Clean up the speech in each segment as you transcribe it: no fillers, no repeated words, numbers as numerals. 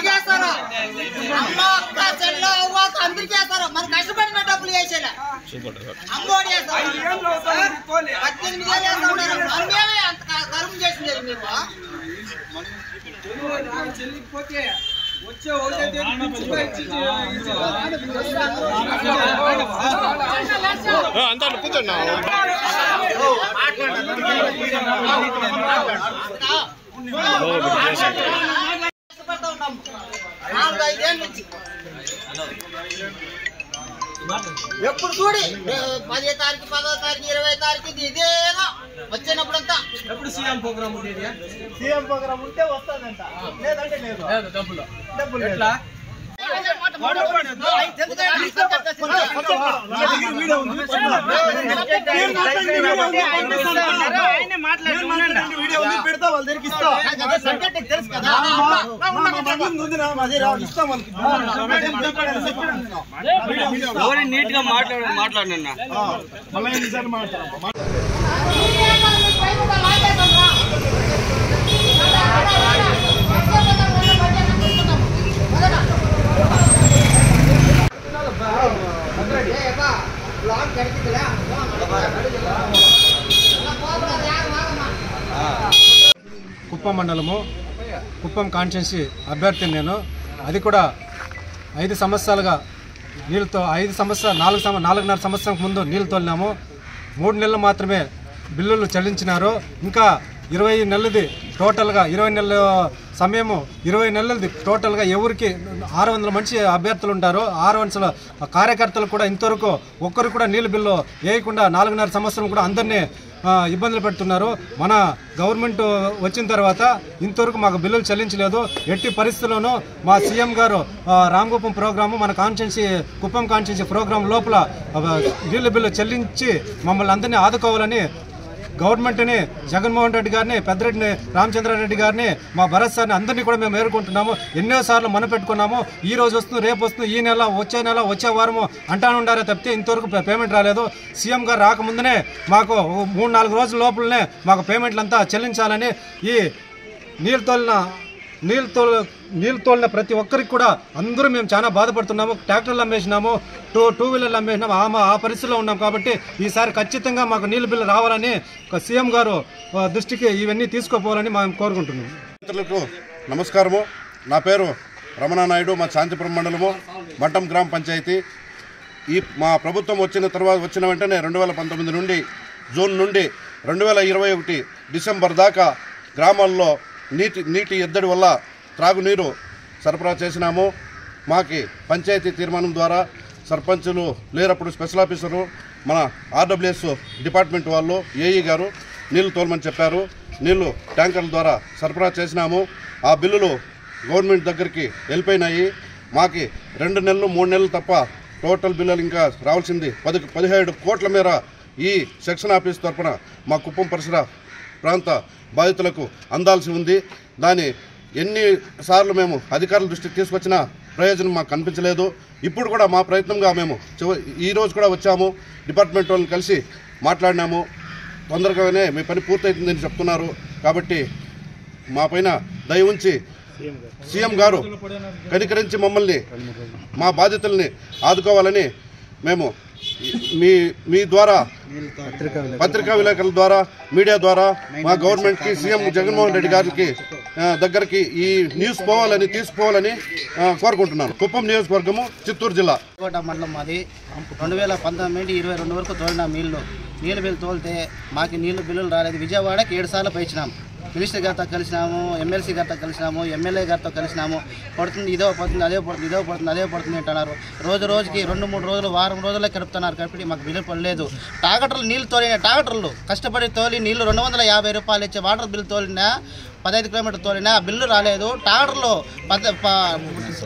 చేస్తారు అమ్మ అక్క చెల్ల అవ్వ అందరికి చేస్తారు మన కష్టపడిన డబ్బులు వేసేలా అమ్మోడి 18 ఏళ్ళు అంత కర్మ చేసింది మీకు చెల్లిపోతే వచ్చే ఎప్పుడు చూడి 10వ తారీఖు 10వ తారీఖు 20వ తారీఖు ఇదేదో వచ్చినప్పుడంతా ఎప్పుడు సీఎం ప్రోగ్రామ్ ఉండేది సీఎం ప్రోగ్రామ్ ఉంటే వస్తుందంట లేదంటే లేదు డబ్బులు ఎట్లా పెడతా వాళ్ళ దగ్గరికి తెలుసు కదా నీట్ గా మాట్లాడినా కుప్పం మండలము కుప్పం కాన్స్టిట్యున్సీ అభ్యర్థిని నేను. అది కూడా 5 సంవత్సరాలుగా నీళ్ళతో 4.5 సంవత్సరం ముందు నీళ్ళు తోలినాము. 3 నెలలు మాత్రమే బిల్లులు చెల్లించినారు. ఇంకా 20 నెలలది టోటల్గా 20 నెలల సమయము 20 నెలలది టోటల్గా ఎవరికి 600 మంచి అభ్యర్థులు ఉంటారు. 600 కార్యకర్తలు కూడా ఇంతవరకు ఒక్కరు కూడా నీళ్ళ బిల్లు వేయకుండా 4.5 సంవత్సరం కూడా అందరినీ ఇబ్బందులు పెడుతున్నారు. మన గవర్నమెంట్ వచ్చిన తర్వాత ఇంతవరకు మాకు బిల్లులు చెల్లించలేదు. ఎట్టి పరిస్థితుల్లోనూ మా సీఎం గారు రామగుప్పం ప్రోగ్రాము మన కాన్స్టిట్యున్సీ కుప్పం కాన్స్టిట్యున్సీ ప్రోగ్రాం లోపల నీళ్ళ బిల్లు చెల్లించి మమ్మల్ని అందరినీ ఆదుకోవాలని గవర్నమెంట్ని జగన్మోహన్ రెడ్డి గారిని పెద్దిరెడ్డి రామచంద్రారెడ్డి గారిని మా భరత్ సార్ని అందరినీ కూడా మేము వేరుకుంటున్నాము. ఎన్నోసార్లు మనం పెట్టుకున్నాము. ఈ రోజు వస్తుంది రేపు వస్తుంది ఈ నెల వచ్చే వారము అంటాను ఉండారే తప్పితే ఇంతవరకు పేమెంట్ రాలేదు. సీఎం గారు రాకముందునే మాకు 3-4 రోజుల లోపలనే మాకు పేమెంట్లంతా చెల్లించాలని ఈ నీళ్ళు తోలిన ప్రతి ఒక్కరికి కూడా అందరూ మేము చాలా బాధపడుతున్నాము. ట్రాక్టర్లు అమ్మేసినాము, టూ వీలర్లు అమ్మేసినాము. ఆ పరిస్థితిలో ఉన్నాం. కాబట్టి ఈసారి ఖచ్చితంగా మాకు నీళ్ళ బిల్లు రావాలని సీఎం గారు దృష్టికి ఇవన్నీ తీసుకోపోవాలని మేము కోరుకుంటున్నాము. మిత్రులకు నమస్కారము. నా పేరు రమణానాయుడు. మా శాంతిపురం మండలము మఠం గ్రామ పంచాయతీ. మా ప్రభుత్వం వచ్చిన వెంటనే 2019 నుండి జూన్ నుండి 2021 డిసెంబర్ దాకా గ్రామాల్లో నీటి ఎద్దడి వల్ల త్రాగునీరు సరఫరా చేసినాము. మాకి పంచాయతీ తీర్మానం ద్వారా సర్పంచులు లేనప్పుడు స్పెషల్ ఆఫీసరు మన ఆర్డబ్ల్యూఎస్ డిపార్ట్మెంట్ వాళ్ళు ఏఈ గారు నీళ్లు తోలమని చెప్పారు. నీళ్లు ట్యాంకర్ల ద్వారా సరఫరా చేసినాము. ఆ బిల్లులు గవర్నమెంట్ దగ్గరికి వెళ్ళిపోయినాయి. మాకి 2 నెలలు 3 నెలలు తప్ప టోటల్ బిల్లులు ఇంకా రావాల్సింది 17 కోట్ల మేర ఈ సెక్షన్ ఆఫీస్ తరఫున మా కుప్పం పరిసర ప్రాంత బాధితులకు అందాల్సి ఉంది. దాన్ని ఎన్నిసార్లు మేము అధికారుల దృష్టికి తీసుకొచ్చినా ప్రయోజనం మాకు కనిపించలేదు. ఇప్పుడు కూడా మా ప్రయత్నంగా మేము ఈరోజు కూడా వచ్చాము. డిపార్ట్మెంట్ వాళ్ళని కలిసి మాట్లాడినాము. తొందరగానే మీ పని పూర్తవుతుందని చెప్తున్నారు. కాబట్టి మా పైన దయ ఉంచి సీఎం గారు కనికరించి మమ్మల్ని మా బాధితుల్ని ఆదుకోవాలని మేము మీ ద్వారా పత్రికా విలేకరుల ద్వారా మీడియా ద్వారా మా గవర్నమెంట్కి సీఎం జగన్మోహన్ రెడ్డి గారికి దగ్గరికి ఈ న్యూస్ తీసుకోవాలని కోరుకుంటున్నాను. కుప్పం నియోజకవర్గము, చిత్తూరు జిల్లా. కోట మండలం మాది. 2019 నుండి 22 వరకు తోలిన నీళ్లు బిల్లు తోలితే మాకు నీళ్లు బిల్లులు రాలేదు. విజయవాడకి 7 సార్లు పోయించినాము. మినిస్టర్ గారితో కలిసినాము, ఎమ్మెల్సీ గారితో కలిసినాము, ఎమ్మెల్యే గారితో కలిసినాము. పడుతుంది ఇదో పడుతుంది అదే పడుతుంది అంటున్నారు. రోజుకి 2-3 రోజులు వారం రోజులే గడుపుతున్నారు. కాబట్టి మాకు బిల్లు పడలేదు. ట్రాక్టర్లు నీళ్లు తోలిన ట్రాక్టర్లు కష్టపడి తోలి నీళ్లు 250 రూపాయలు ఇచ్చే వాటర్ బిల్లు తోలినా 15 కిలోమీటర్లు తోలినా బిల్లు రాలేదు. ట్రాక్టర్లు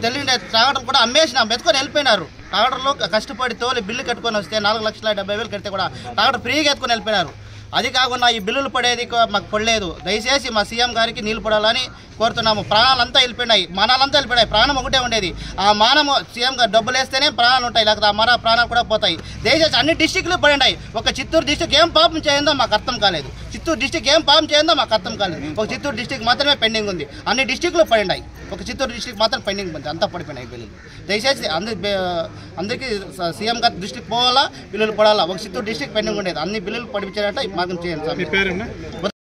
తెలియని ట్రాక్టర్ కూడా అమ్మేసినాం, ఎత్తుకొని వెళ్ళిపోయినారు. ట్రాక్టర్లు కష్టపడి తోలి బిల్లు కట్టుకొని వస్తే 4,70,000 కడితే కూడా ట్రాక్టర్ ఫ్రీగా ఎత్తుకొని వెళ్ళిపోయినారు. అది కాకుండా ఈ బిల్లులు పడేది మాకు పడలేదు. దయచేసి మా సీఎం గారికి నీళ్ళు పడాలని కోరుతున్నాము. ప్రాణాలంతా వెళ్ళిపోయినాయి, మానాలంతా వెళ్ళిపోయినాయి. ప్రాణం ఒకటే ఉండేది. ఆ మానము సీఎం గారు డబ్బులు వేస్తేనే ప్రాణాలు ఉంటాయి, లేకపోతే ఆ ప్రాణాలు కూడా పోతాయి. దయచేసి అన్ని డిస్టిక్లు పడినాయి. ఒక చిత్తూరు డిస్టిక్ ఏం పాపం చేయిందో మాకు అర్థం కాలేదు. చిత్తూరు డిస్టిక్ ఏం పాపం చేయిందో మాకు అర్థం కాలేదు. ఒక చిత్తూరు డిస్టిక్ మాత్రమే పెండింగ్ ఉంది. అన్ని డిస్టిక్లు పడినాయి, ఒక చిత్తూరు డిస్టిక్ మాత్రం పెండింగ్ ఉంది. అంతా పడిపోయినాయి బిల్లులు. దయచేసి అందరికీ సీఎం గారి దృష్టికి పోవాలా, బిల్లులు పడాలా. ఒక చిత్తూరు డిస్టిక్ పెండింగ్ ఉండేది, అన్ని బిల్లులు పడిపించారంటే మాకు చేయండి.